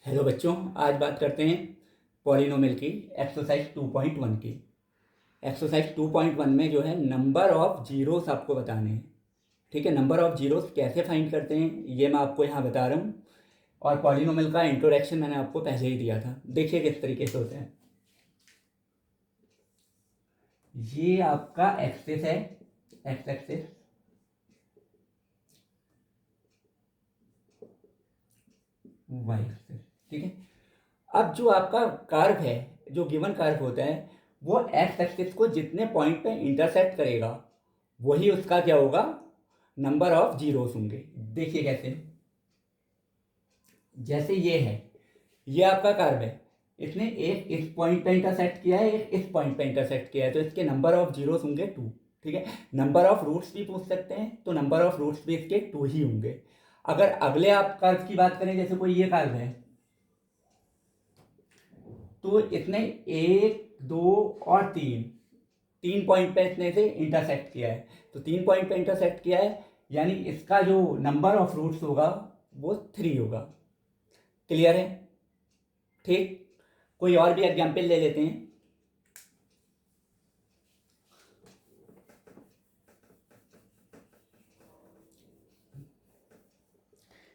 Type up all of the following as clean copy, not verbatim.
Hello बच्चों, आज बात करते हैं पॉलिनोमियल की एक्सरसाइज 2.1 की। एक्सरसाइज 2.1 में जो है नंबर ऑफ जीरोस आपको बताने हैं। ठीक है, नंबर ऑफ जीरोस कैसे फाइंड करते हैं ये मैं आपको यहाँ बता रहा हूँ। और पॉलिनोमियल का इंट्रोडक्शन मैंने आपको पहले ही दिया था। देखिए किस तरीके से होता है। ये आपका एक्सिस है, एक्स एक्सिस, वाई एक्सिस। ठीक है, अब जो आपका कर्व है, जो गिवन कर्व होता है, वो एक्स एक्सिस को जितने पॉइंट पे इंटरसेक्ट करेगा वही उसका क्या होगा, नंबर ऑफ जीरोस होंगे। देखिए कैसे, जैसे ये है, ये आपका कर्व है, इसने एक इस पॉइंट पे इंटरसेक्ट किया है, एक इस पॉइंट पे इंटरसेक्ट किया है, तो इसके नंबर ऑफ जीरोस होंगे 2। ठीक है, नंबर ऑफ रूट्स भी पूछ सकते हैं, तो नंबर ऑफ रूट्स भी इसके 2 ही होंगे। अगर अगले आप कर्व की बात करें, जैसे कोई ये कर्व है, तो इसने 1, 2 और 3 पॉइंट पे इसने से इंटरसेक्ट किया है, तो 3 पॉइंट पे इंटरसेक्ट किया है, यानी इसका जो नंबर ऑफ रूट्स होगा वो 3 होगा। क्लियर है? ठीक, कोई और भी एग्जाम्पल ले लेते हैं।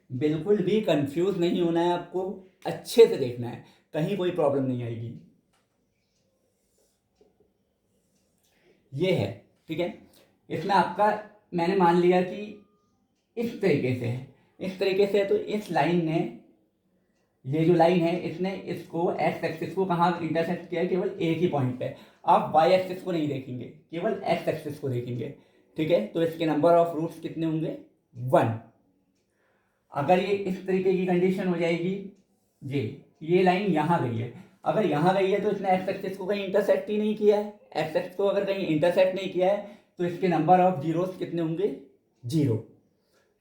बिल्कुल भी कंफ्यूज नहीं होना है आपको, अच्छे से देखना है, कहीं कोई प्रॉब्लम नहीं आएगी। ये है, ठीक है, इसमें आपका मैंने मान लिया कि इस तरीके से है, इस तरीके से है, तो इस लाइन ने, ये जो लाइन है, इसने इसको एक्स एक्सिस को कहाँ इंटरसेक्ट किया है, केवल एक ही पॉइंट पे। आप वाई एक्सिस को नहीं देखेंगे, केवल एक्स एक्सिस को देखेंगे। ठीक है, तो इसके नंबर ऑफ रूट्स कितने होंगे, 1। अगर ये इस तरीके की कंडीशन हो जाएगी, ये लाइन यहाँ गई है, अगर यहाँ गई है तो इसने एक्स एक्सिस को कहीं इंटरसेक्ट ही नहीं किया है। एक्स एक्सिस को अगर कहीं इंटरसेक्ट नहीं किया है तो इसके नंबर ऑफ जीरोस कितने होंगे, 0।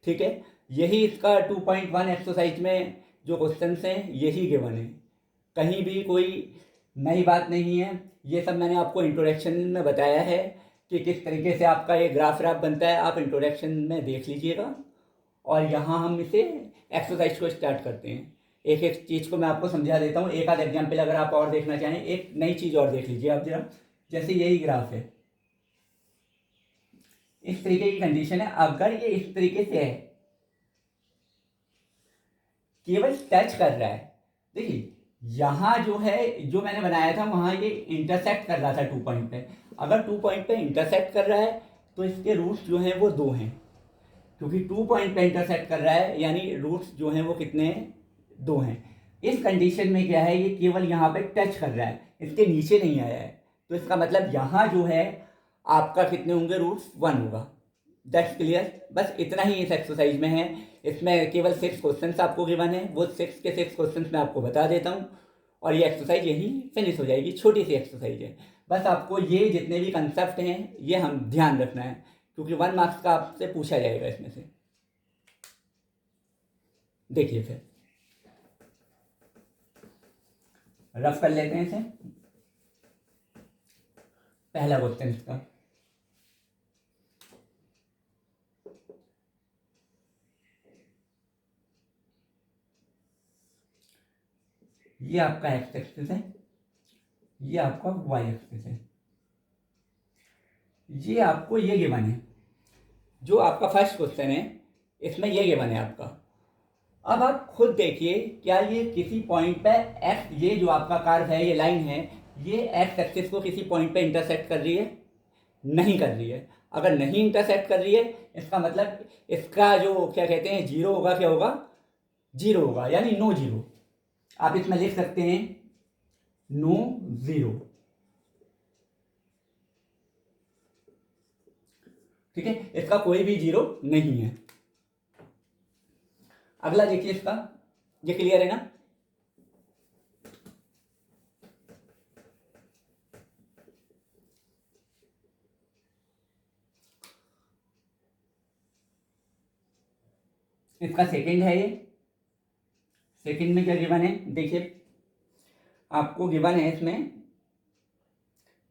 ठीक है, यही इसका 2.1 एक्सरसाइज में जो क्वेश्चन हैं यही गिवन है, कहीं भी कोई नई बात नहीं है। ये सब मैंने आपको इंट्रोडक्शन में बताया है कि किस तरीके से आपका ये ग्राफ बनता है, आप इंट्रोडक्शन में देख लीजिएगा। और यहाँ हम इसे एक्सरसाइज को स्टार्ट करते हैं। एक एक चीज़ को मैं आपको समझा देता हूँ, एक आध एग्जाम्पल अगर आप और देखना चाहें, एक नई चीज़ और देख लीजिए आप जरा। जैसे यही ग्राफ है, इस तरीके की कंडीशन है, अगर ये इस तरीके से है, केवल टच कर रहा है, देखिए यहाँ जो है, जो मैंने बनाया था वहाँ ये इंटरसेक्ट कर रहा था 2 पॉइंट पे। अगर 2 पॉइंट पे इंटरसेक्ट कर रहा है तो इसके रूट्स जो हैं वो 2 हैं, क्योंकि 2 पॉइंट पे इंटरसेक्ट कर रहा है, यानी रूट्स जो हैं वो कितने हैं, 2 हैं। इस कंडीशन में क्या है, ये केवल यहाँ पे टच कर रहा है, इसके नीचे नहीं आया है, तो इसका मतलब यहाँ जो है आपका कितने होंगे, रूट्स 1 होगा। दैट्स क्लियर, बस इतना ही इस एक्सरसाइज में है। इसमें केवल 6 क्वेश्चंस आपको गिवन है, वो 6 के 6 क्वेश्चंस मैं आपको बता देता हूँ और ये एक्सरसाइज यहीं फिनिश हो जाएगी। छोटी सी एक्सरसाइज है, बस आपको ये जितने भी कंसेप्ट हैं ये हम ध्यान रखना है, क्योंकि 1 मार्क्स का आपसे पूछा जाएगा इसमें से। देखिए फिर रफ कर लेते हैं इसे। पहला क्वेश्चन इसका, ये आपका एक्स एक्सिस है, ये आपका वाई एक्सिस है, ये आपको ये गिवन है। जो आपका फर्स्ट क्वेश्चन है इसमें ये गिवन है आपका। अब आप खुद देखिए, क्या ये किसी पॉइंट पे एक्स, ये जो आपका कर्व है, ये लाइन है, ये एक्स एक्सिस को किसी पॉइंट पे इंटरसेक्ट कर रही है, नहीं कर रही है। अगर नहीं इंटरसेक्ट कर रही है, इसका मतलब इसका जो क्या कहते हैं, जीरो होगा, क्या होगा, जीरो होगा, यानी नो जीरो। आप इसमें लिख सकते हैं नो जीरो। ठीक है, इसका कोई भी जीरो नहीं है। अगला देखिए इसका, ये क्लियर है ना। इसका सेकंड है, ये सेकंड में क्या गिवन है, देखिए आपको गिवन है इसमें,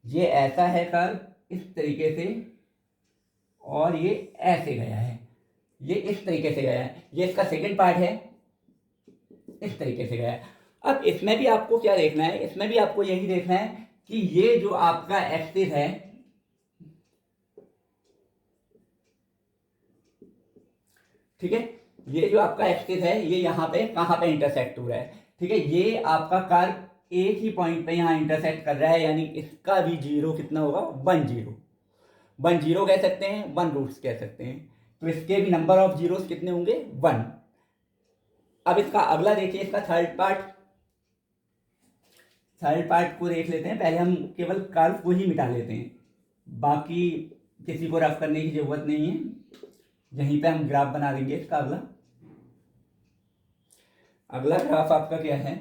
ये ऐसा है कर्व इस तरीके से, और ये ऐसे गया है, ये इस तरीके से गया है, ये इसका सेकंड पार्ट है। इस तरीके से गया। अब इसमें भी आपको क्या देखना है, इसमें भी आपको यही देखना है कि ये जो आपका एक्सिस है, ठीक है, ये जो आपका एक्सिस है ये यहाँ पे कहाँ पे इंटरसेक्ट हो रहा है, ठीक है, ये आपका कर्व एक ही पॉइंट पे यहाँ इंटरसेक्ट कर रहा है, यानी इसका भी जीरो कितना होगा, 1 0। 1 0 कह सकते हैं, 1 रूट्स कह सकते हैं, तो इसके भी नंबर ऑफ जीरोस कितने होंगे, 1। अब इसका अगला देखिए, इसका थर्ड पार्ट को देख लेते हैं। पहले हम केवल कर्व को ही मिटा लेते हैं, बाकी किसी को रफ करने की जरूरत नहीं है, यहीं पे हम ग्राफ बना देंगे। इसका अगला ग्राफ आपका क्या है,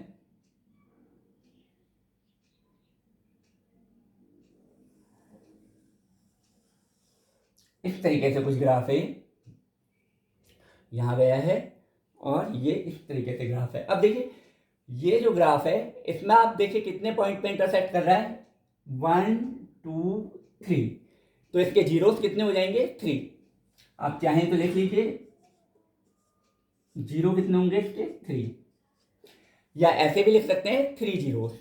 इस तरीके से कुछ ग्राफ है, यहां गया है और ये इस तरीके से ग्राफ है। अब देखिए ये जो ग्राफ है इसमें आप देखिए कितने पॉइंट पे इंटरसेक्ट कर रहा है, 1 2 3, तो इसके जीरोस कितने हो जाएंगे, 3। आप चाहें तो लिख लीजिए, जीरो कितने होंगे इसके, 3, या ऐसे भी लिख सकते हैं 3 जीरोस,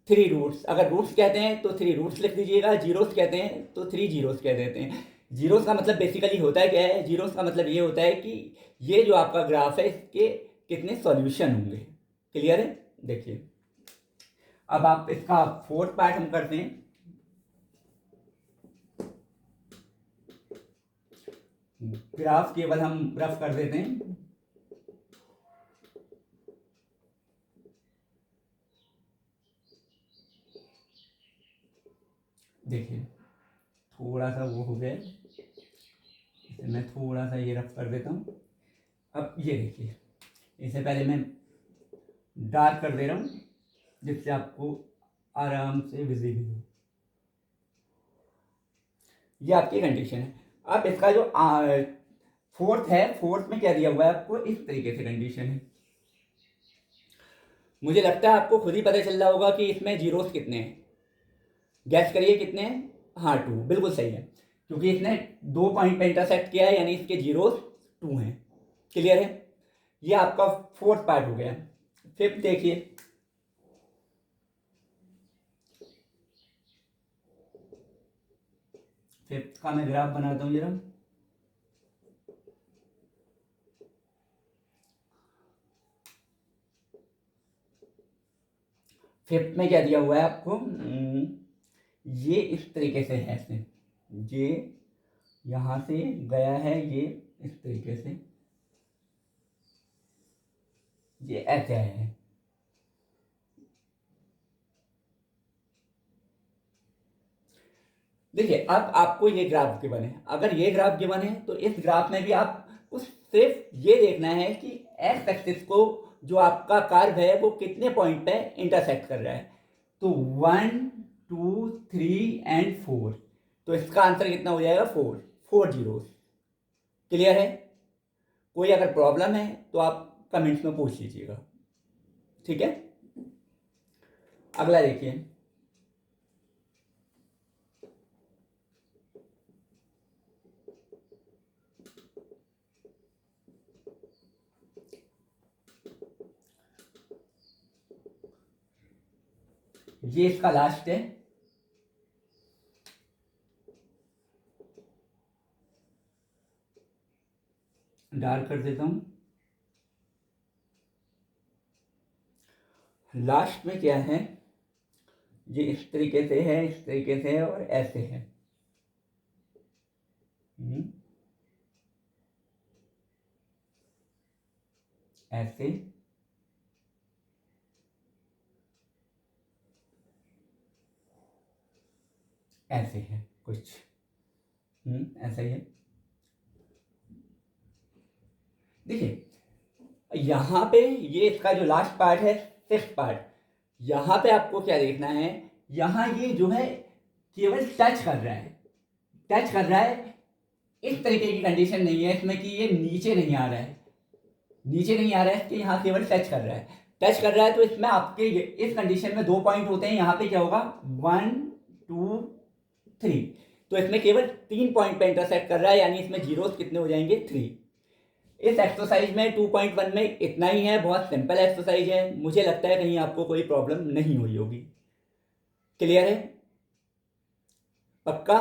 3 रूट्स। अगर रूट्स कहते हैं तो 3 रूट्स लिख दीजिएगा, जीरोस कहते हैं तो 3 जीरोस कह देते हैं। जीरोस का मतलब बेसिकली होता है क्या है, जीरोस का मतलब ये होता है कि ये जो आपका ग्राफ है इसके कितने सॉल्यूशन होंगे। क्लियर है, देखिए अब आप इसका फोर्थ पार्ट हम करते हैं। ग्राफ केवल हम रफ कर देते हैं, देखिए थोड़ा सा वो हो गया, इसे मैं थोड़ा सा ये रफ कर देता हूँ। अब ये देखिए, इसे पहले मैं डार्क कर दे रहा हूँ जिससे आपको आराम से विजिबल हो। ये आपकी कंडीशन है। अब इसका जो फोर्थ है, फोर्थ में क्या दिया हुआ है आपको, इस तरीके से कंडीशन है। मुझे लगता है आपको खुद ही पता चल रहा होगा कि इसमें जीरोस कितने हैं, गैस करिए कितने हैं, हाँ 2, बिल्कुल सही है, क्योंकि इसने 2 पॉइंट पे इंटरसेक्ट किया है, यानी इसके जीरोस 2 हैं। क्लियर है, ये आपका फोर्थ पार्ट हो गया। फिफ्थ देखिए, फिफ्थ का मैं ग्राफ बनाता हूं जरा। फिफ्थ में क्या दिया हुआ है आपको, ये इस तरीके से है, ऐसे ये यहां से गया है, ये इस तरीके से ये ऐसे आया है। देखिए अब आपको ये ग्राफ गिवन है, अगर ये ग्राफ गिवन है तो इस ग्राफ में भी आपको सिर्फ ये देखना है कि एक्स एक्सिस को जो आपका कर्व है वो कितने पॉइंट पे इंटरसेक्ट कर रहा है, तो 1 2 3 एंड 4, तो इसका आंसर कितना हो जाएगा, 4 जीरोस। क्लियर है, कोई अगर प्रॉब्लम है तो आप कमेंट्स में पूछ लीजिएगा, ठीक है। अगला देखिए, ये इसका लास्ट है, डार्क कर देता हूं। लास्ट में क्या है, ये इस तरीके से है, इस तरीके से है और ऐसे है। ऐसे ऐसे है कुछ, ऐसा ही है। देखिए यहाँ पे ये इसका जो लास्ट पार्ट है, सिक्स्थ पार्ट, यहाँ पे आपको क्या देखना है, यहाँ ये जो है केवल टच कर रहा है, टच कर रहा है। इस तरीके की कंडीशन नहीं है इसमें कि ये नीचे नहीं आ रहा है, नीचे नहीं आ रहा है, कि यहाँ केवल टच कर रहा है। टच कर रहा है तो इसमें आपके इस कंडीशन में 2 पॉइंट होते हैं, यहाँ पे क्या होगा, 1 2 3, तो इसमें केवल 3 पॉइंट पे इंटरसेक्ट कर रहा है, यानी इसमें जीरोस कितने हो जाएंगे, 3। इस एक्सरसाइज में 2.1 में इतना ही है, बहुत सिंपल एक्सरसाइज है। मुझे लगता है कहीं आपको कोई प्रॉब्लम नहीं हुई होगी। क्लियर है? पक्का?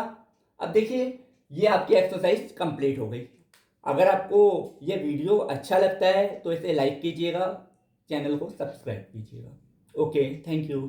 अब देखिए, ये आपकी एक्सरसाइज कंप्लीट हो गई। अगर आपको ये वीडियो अच्छा लगता है तो इसे लाइक कीजिएगा, चैनल को सब्सक्राइब कीजिएगा। Okay, thank you.